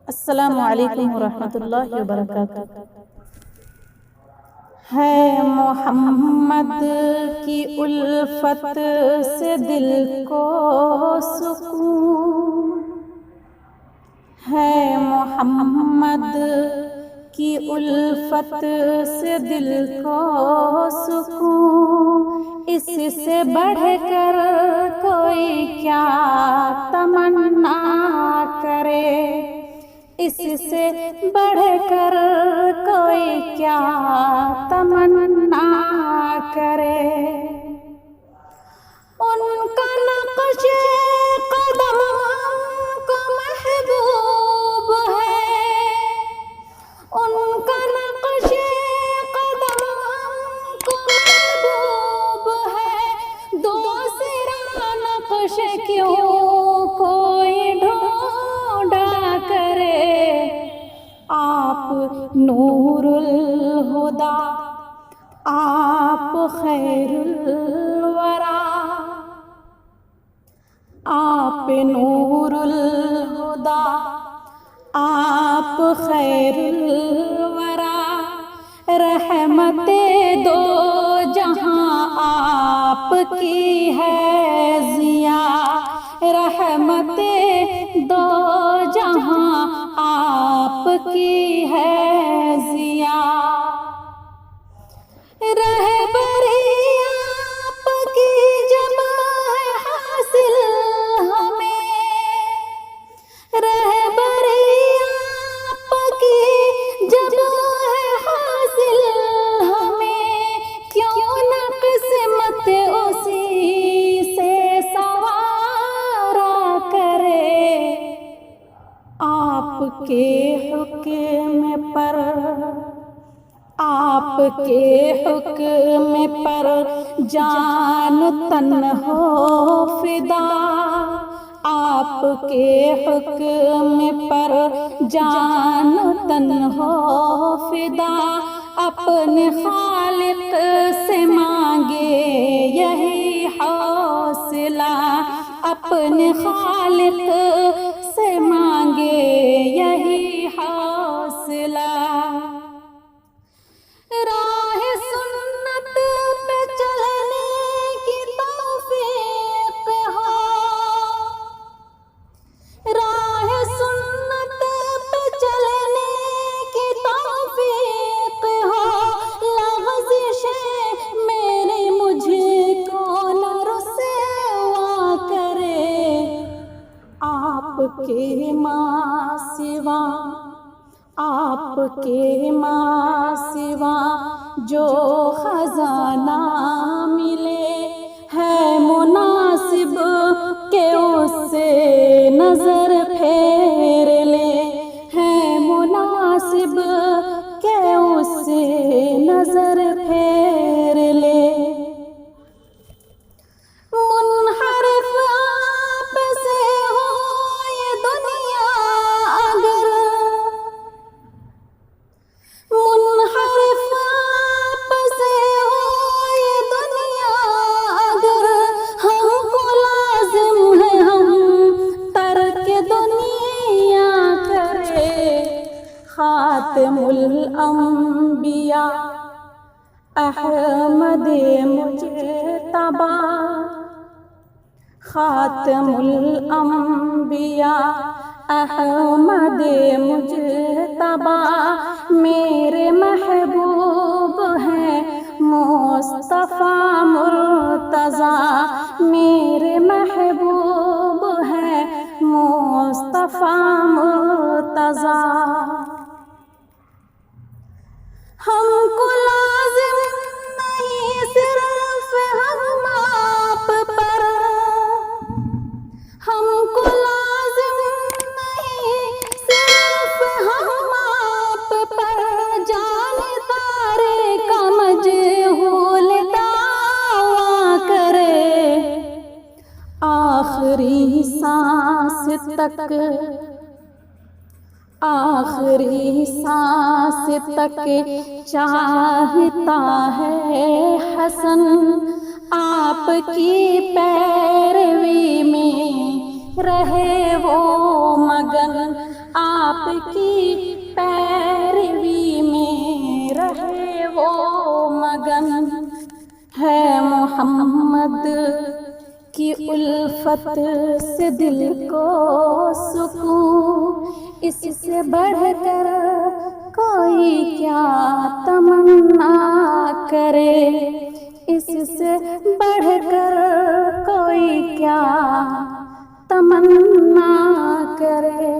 अस्सलामु अलैकुम वरहमतुल्लाहि वबरकातुहू। है मोहम्मद की उल्फत से दिल को सुकून, है मोहम्मद की उल्फत से दिल को सुकून। इससे बढ़कर कोई क्या तमन्ना करे, इससे बढ़कर कोई क्या तमन्ना करे। उनका नक्श कदम को महबूब है, उनका नक्श कदम को महबूब है। दूसरा नक्श क्यों कोई ढूंढा करे। आप नूरुल हुदा, आप खैरुल वरा, आप नूरुल हुदा, आप खैरुल वरा। रहमते दो जहां आपकी है जिया, रहमते दो जहां आपकी है जिया। रहबरी आपकी जब है हासिल हमें, रहबरी आपकी जब है हासिल हमें। क्यों न किस्मत उसी से सवारा करे। आपके हुक्म पर, आपके हुक्म पर जान तन हो फिदा, आपके हुक्म पर जान तन हो फिदा। अपने खालिक से मांगे यही हौसला, अपने खालिक से मांगे यही हौसला। राह सुन्नत पे चलने की तौफीक हो, राह सुन्नत पे चलने की तौफीक हो। लग़ज़िशें मेरी मुझको न रुसवा करे। आपके माँ सिवा, आपके माँ सिवा जो खजाना मिले, है मुनासिब के उससे नजर फेर ले, है मुनासिब के उससे नजर फेर ले। मुनहरिफ आप से हो ये दुनिया अगर, मुनहरिफ आप से हो ये दुनिया अगर। हमको लाजिम है हम तर्क दुनिया करे। खातिमुल अंबिया अहमद मुज्तबा, खातिमुल अंबिया अहमद मुज्तबा। मेरे महबूब हैं मुस्तफ़ा मुर्तज़ा, मेरे महबूब हैं मुस्तफ़ा मुर्तज़ा। हमको लाजिम नहीं सिर्फ हम आप पर, हमको लाजिम नहीं सिर्फ हम आप पर। जाने तारे का मजहूल दावा करे। आखिरी सांस तक, आखिरी सांस तक चाहता है हसन आपकी पैरवी में रहे वो मगन। आपकी पैरवी में रहे वो मगन। है मोहम्मद की उल्फत से दिल को सुकून, इससे बढ़कर कोई क्या तमन्ना करे, इससे बढ़कर कोई क्या तमन्ना करे।